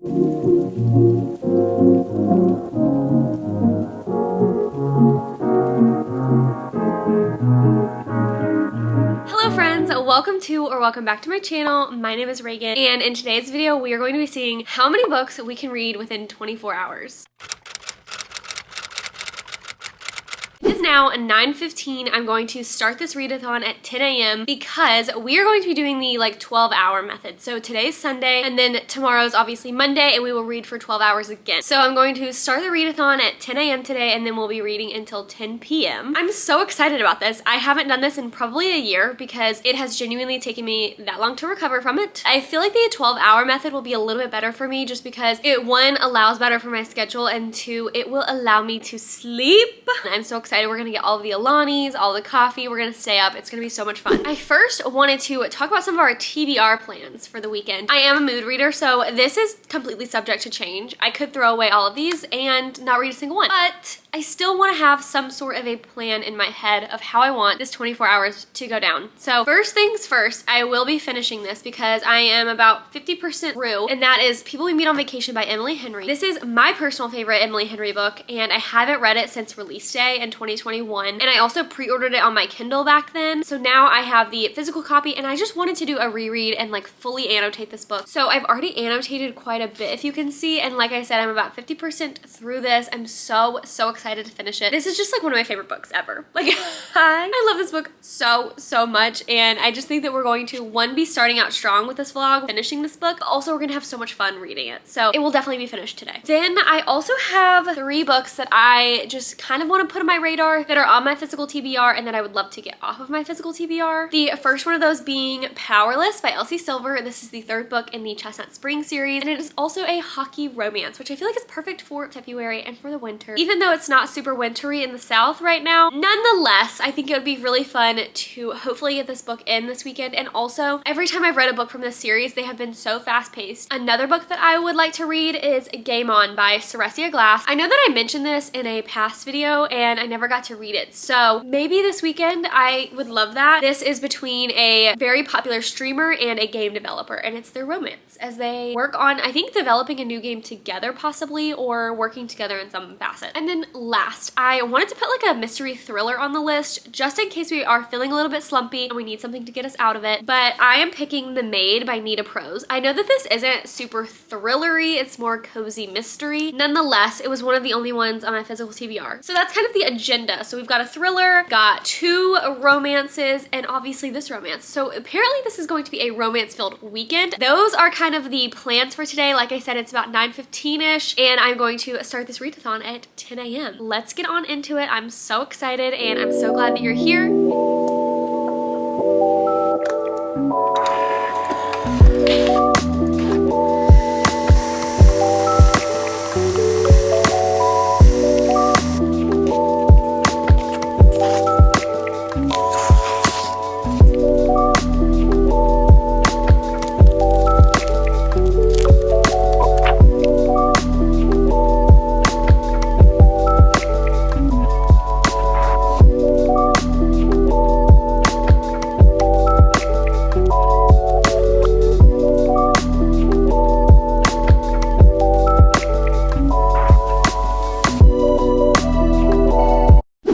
Hello friends, welcome back to my channel. My name is Reagan, and in today's video we are going to be seeing how many books we can read within 24 hours. It is now 9:15. I'm going to start this readathon at 10 a.m. because we are going to be doing the 12-hour method. So today's Sunday, and then tomorrow's obviously Monday, and we will read for 12 hours again. So I'm going to start the readathon at 10 a.m. today, and then we'll be reading until 10 p.m. I'm so excited about this. I haven't done this in probably a year because it has genuinely taken me that long to recover from it. I feel like the 12-hour method will be a little bit better for me just because it, one, allows better for my schedule, and two, it will allow me to sleep. I'm so excited. We're gonna get all of the Alanis, all the coffee. We're gonna stay up. It's gonna be so much fun. I first wanted to talk about some of our TBR plans for the weekend. I am a mood reader, so this is completely subject to change. I could throw away all of these and not read a single one, but I still want to have some sort of a plan in my head of how I want this 24 hours to go down. So first things first, I will be finishing this because I am about 50% through, and that is People We Meet on Vacation by Emily Henry. This is my personal favorite Emily Henry book, and I haven't read it since release day in 2021, and I also pre-ordered it on my Kindle back then. So now I have the physical copy, and I just wanted to do a reread and fully annotate this book. So I've already annotated quite a bit, if you can see, and like I said, I'm about 50% through this. I'm so excited to finish it. This is just one of my favorite books ever. I love this book so much, and I just think that we're going to, one, be starting out strong with this vlog, finishing this book, but also we're gonna have so much fun reading it. So it will definitely be finished today. Then I also have 3 books that I just kind of want to put on my radar that are on my physical TBR and that I would love to get off of my physical TBR. The first one of those being Powerless by Elsie Silver. This is the 3rd book in the Chestnut Spring series, and it is also a hockey romance, which I feel like is perfect for February and for the winter. Even though it's not super wintry in the South right now, nonetheless, I think it would be really fun to hopefully get this book in this weekend. And also, every time I've read a book from this series, they have been so fast-paced. Another book that I would like to read is Game On by Ceresia Glass. I know that I mentioned this in a past video and I never got to read it, so maybe this weekend I would love that. This is between a very popular streamer and a game developer, and it's their romance as they work on, I think, developing a new game together possibly, or working together in some facet. And then last, I wanted to put a mystery thriller on the list just in case we are feeling a little bit slumpy and we need something to get us out of it, but I am picking The Maid by Nita Prose. I know that this isn't super thrillery, it's more cozy mystery. Nonetheless, it was one of the only ones on my physical TBR. So that's kind of the agenda. So we've got a thriller, got 2 romances, and obviously this romance. So apparently this is going to be a romance-filled weekend. Those are kind of the plans for today. Like I said, it's about 9:15-ish, and I'm going to start this readathon at 10 a.m. Let's get on into it. I'm so excited, and I'm so glad that you're here.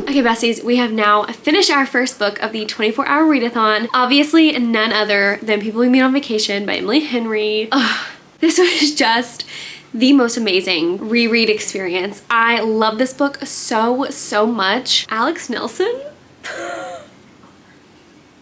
Okay, besties, we have now finished our first book of the 24-hour readathon. Obviously, none other than People We Meet on Vacation by Emily Henry. Ugh, this was just the most amazing reread experience. I love this book so much. Alex Nelson?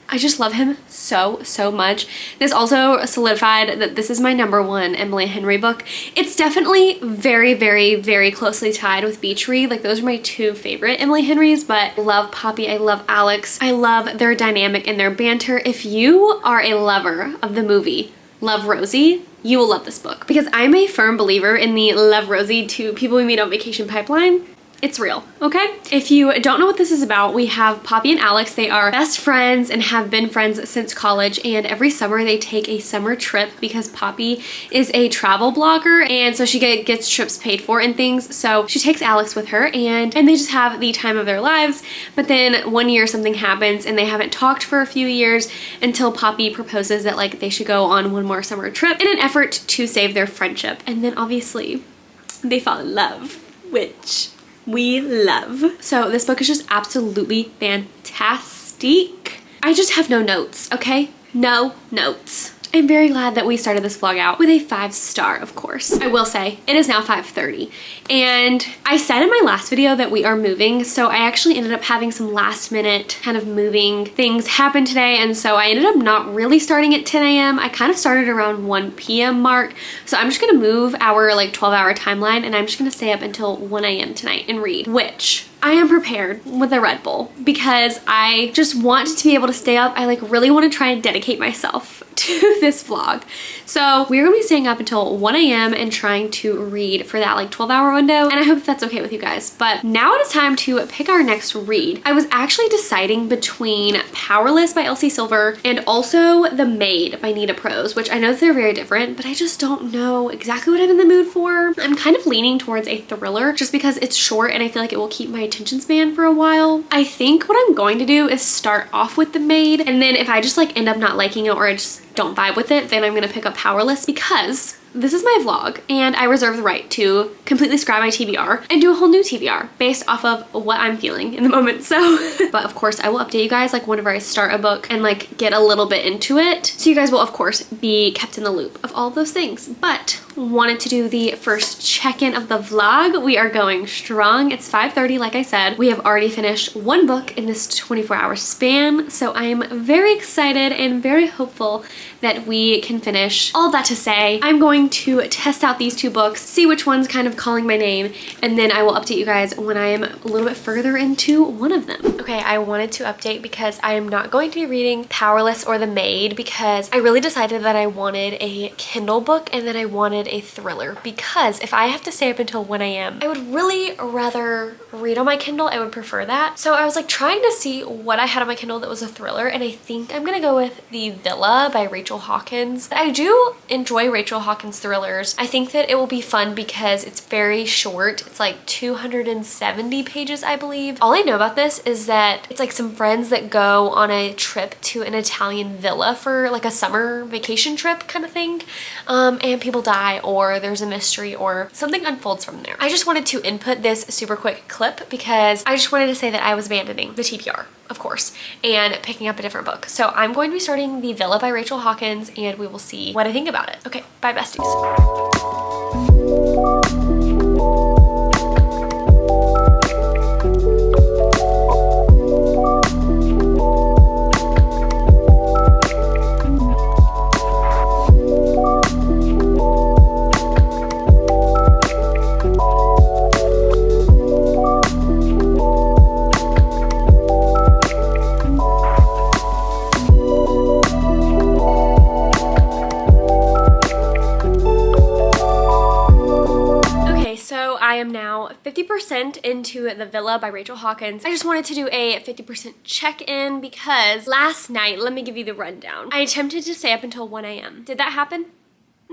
I just love him so much. This also solidified that this is my #1 Emily Henry book. It's definitely very closely tied with Beach Read. Those are my 2 favorite Emily Henrys, but I love Poppy, I love Alex. I love their dynamic and their banter. If you are a lover of the movie Love, Rosie, you will love this book because I'm a firm believer in the Love, Rosie to People We Meet on Vacation pipeline. It's real, okay? If you don't know what this is about, we have Poppy and Alex. They are best friends and have been friends since college, and every summer they take a summer trip because Poppy is a travel blogger, and so she gets trips paid for and things. So she takes Alex with her, and they just have the time of their lives. But then one year something happens and they haven't talked for a few years until Poppy proposes that like they should go on one more summer trip in an effort to save their friendship. And then obviously they fall in love, which we love. So this book is just absolutely fantastic. I just have no notes, okay? No notes. I'm very glad that we started this vlog out with a 5-star, of course. I will say, it is now 5:30, and I said in my last video that we are moving, so I actually ended up having some last minute kind of moving things happen today, and so I ended up not really starting at 10 a.m. I kind of started around 1 p.m. mark, so I'm just gonna move our like 12-hour timeline, and I'm just gonna stay up until 1 a.m. tonight and read, which I am prepared with a Red Bull because I just want to be able to stay up. I like really want to try and dedicate myself to this vlog. So we're gonna be staying up until 1 a.m. and trying to read for that like 12-hour window, and I hope that's okay with you guys. But now it is time to pick our next read. I was actually deciding between Powerless by Elsie Silver and also The Maid by Nita Prose, which I know that they're very different, but I just don't know exactly what I'm in the mood for. I'm kind of leaning towards a thriller just because it's short and I feel like it will keep my attention span for a while. I think what I'm going to do is start off with The Maid, and then if I just like end up not liking it or I just don't vibe with it, then I'm gonna pick up Powerless because this is my vlog and I reserve the right to completely scrap my TBR and do a whole new TBR based off of what I'm feeling in the moment. So, but of course I will update you guys like whenever I start a book and like get a little bit into it. So you guys will of course be kept in the loop of all of those things. But wanted to do the first check-in of the vlog. We are going strong. It's 5:30 like I said. We have already finished one book in this 24-hour span. So I am very excited and very hopeful that we can finish. All that to say, I'm going to test out these two books, see which one's kind of calling my name, and then I will update you guys when I am a little bit further into one of them. Okay, I wanted to update because I am not going to be reading Powerless or The Maid because I really decided that I wanted a Kindle book and that I wanted a thriller, because if I have to stay up until 1 a.m. I would really rather read on my Kindle. I would prefer that. So I was like trying to see what I had on my Kindle that was a thriller, and I think I'm gonna go with The Villa by Rachel Hawkins. I do enjoy Rachel Hawkins thrillers. I think that it will be fun because it's very short. It's like 270 pages, I believe. All I know about this is that it's like some friends that go on a trip to an Italian villa for like a summer vacation trip kind of thing, and people die or there's a mystery or something unfolds from there. I just wanted to input this super quick clip because I just wanted to say that I was abandoning the TBR, of course, and picking up a different book. So I'm going to be starting The Villa by Rachel Hawkins, and we will see what I think about it. Okay, bye besties. I am now 50% into The Villa by Rachel Hawkins. I just wanted to do a 50% check-in because last night, let me give you the rundown. I attempted to stay up until 1 a.m. Did that happen?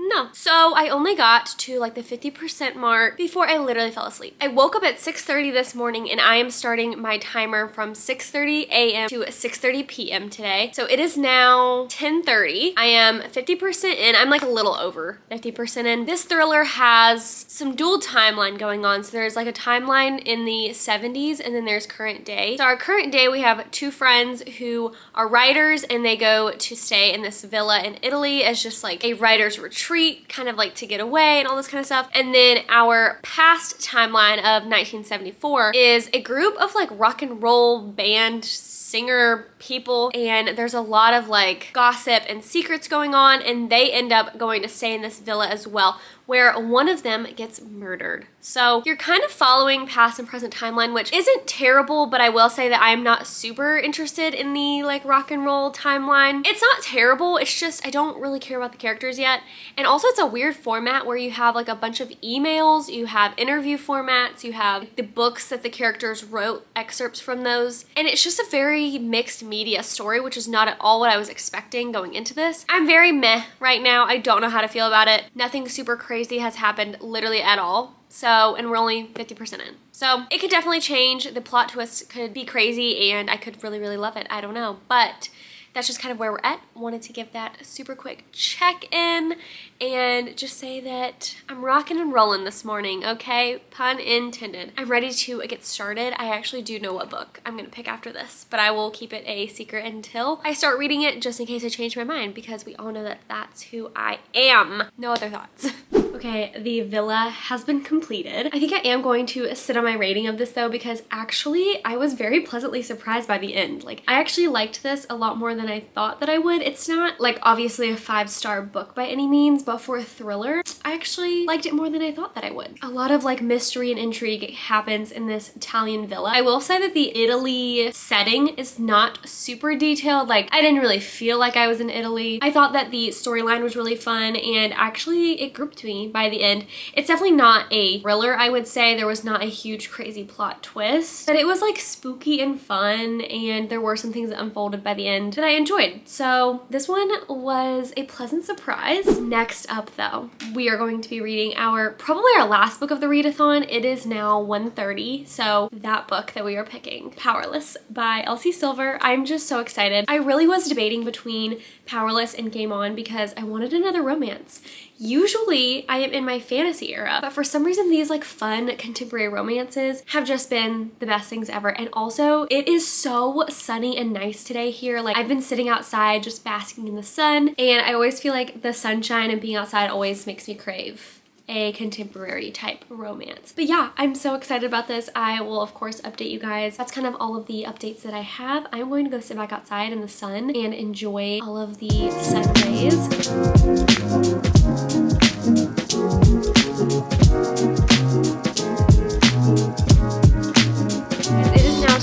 No. So I only got to like the 50% mark before I literally fell asleep. I woke up at 6:30 this morning and I am starting my timer from 6:30 a.m. to 6:30 p.m. today. So it is now 10:30. I am 50% in. I'm like a little over 50% in. This thriller has some dual timeline going on. So there's like a timeline in the 70s and then there's current day. So our current day, we have two friends who are writers and they go to stay in this villa in Italy as just like a writer's retreat, kind of like to get away and all this kind of stuff. And then our past timeline of 1974 is a group of like rock and roll band singer people, and there's a lot of like gossip and secrets going on, and they end up going to stay in this villa as well, where one of them gets murdered. So you're kind of following past and present timeline, which isn't terrible, but I will say that I'm not super interested in the like rock and roll timeline. It's not terrible, it's just I don't really care about the characters yet. And also it's a weird format where you have like a bunch of emails, you have interview formats, you have the books that the characters wrote, excerpts from those. And it's just a very mixed media story, which is not at all what I was expecting going into this. I'm very meh right now. I don't know how to feel about it. Nothing super crazy has happened literally at all. So, and we're only 50% in. So it could definitely change. The plot twist could be crazy and I could really, really love it. I don't know, but that's just kind of where we're at. Wanted to give that super quick check-in and just say that I'm rocking and rolling this morning, okay? Pun intended. I'm ready to get started. I actually do know what book I'm gonna pick after this, but I will keep it a secret until I start reading it, just in case I change my mind, because we all know that that's who I am. No other thoughts. Okay, the villa has been completed. I think I am going to sit on my rating of this though, because actually I was very pleasantly surprised by the end. Like, I actually liked this a lot more than I thought that I would. It's not like obviously a 5-star book by any means, but for a thriller, I actually liked it more than I thought that I would. A lot of like mystery and intrigue happens in this Italian villa. I will say that the Italy setting is not super detailed. Like, I didn't really feel like I was in Italy. I thought that the storyline was really fun and actually it gripped me by the end. It's definitely not a thriller, I would say. There was not a huge crazy plot twist, but it was like spooky and fun, and there were some things that unfolded by the end that I enjoyed. So this one was a pleasant surprise. Next up though, we are going to be reading probably our last book of the readathon. It is now 1:30, so that book that we are picking, Powerless by Elsie Silver. I'm just so excited. I really was debating between Powerless and Game On because I wanted another romance. Usually I am in my fantasy era, but for some reason these like fun contemporary romances have just been the best things ever. And also it is so sunny and nice today here. Like, I've been sitting outside just basking in the sun, and I always feel like the sunshine and being outside always makes me crave a contemporary type romance. But yeah, I'm so excited about this. I will of course update you guys. That's kind of all of the updates that I have. I'm going to go sit back outside in the sun and enjoy all of the sun rays.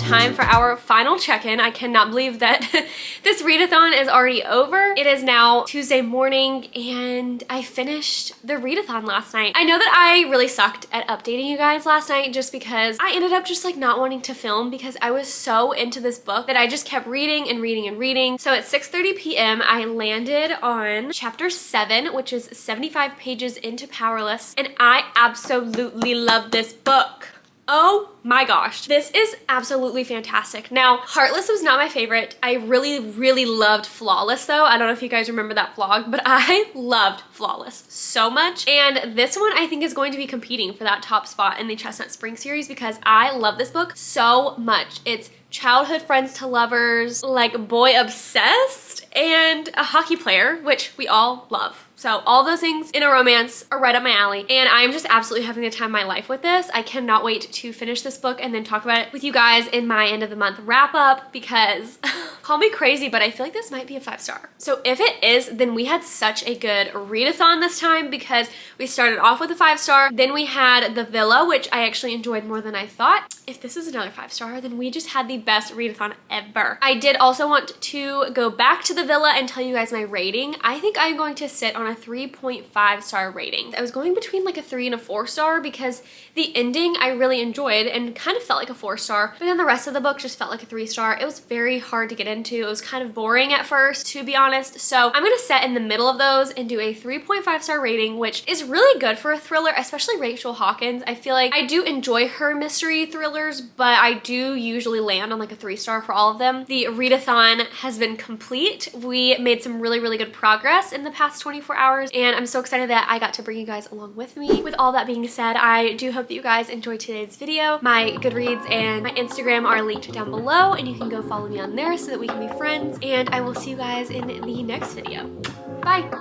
Time for our final check-in. I cannot believe that this readathon is already over. It is now Tuesday morning and I finished the readathon last night. I know that I really sucked at updating you guys last night just because I ended up just like not wanting to film because I was so into this book that I just kept reading and reading and reading. So at 6:30 p.m. I landed on chapter 7, which is 75 pages into Powerless, and I absolutely love this book. Oh my gosh, this is absolutely fantastic. Now, Heartless was not my favorite. I really, really loved Flawless though. I don't know if you guys remember that vlog, but I loved Flawless so much. And this one I think is going to be competing for that top spot in the Chestnut Spring series because I love this book so much. It's childhood friends to lovers, like boy obsessed, and a hockey player, which we all love. So all those things in a romance are right up my alley, and I'm just absolutely having the time of my life with this. I cannot wait to finish this book and then talk about it with you guys in my end of the month wrap up because call me crazy, but I feel like this might be a 5-star. So if it is, then we had such a good readathon this time because we started off with a 5-star, then we had the villa, which I actually enjoyed more than I thought. If this is another 5-star, then we just had the best readathon ever. I did also want to go back to the villa and tell you guys my rating. I think I'm going to sit on a 3.5-star rating. I was going between like a 3 and a 4-star because the ending I really enjoyed and kind of felt like a 4-star, but then the rest of the book just felt like a 3-star. It was very hard to get into. It was kind of boring at first, to be honest. So I'm gonna set in the middle of those and do a 3.5-star rating, which is really good for a thriller, especially Rachel Hawkins. I feel like I do enjoy her mystery thrillers, but I do usually land on like a 3-star for all of them. The readathon has been complete. We made some really, really good progress in the past 24 hours, and I'm so excited that I got to bring you guys along with me. With all that being said, I do hope that you guys enjoyed today's video. My Goodreads and my Instagram are linked down below, and you can go follow me on there so that we can be friends, and I will see you guys in the next video. Bye!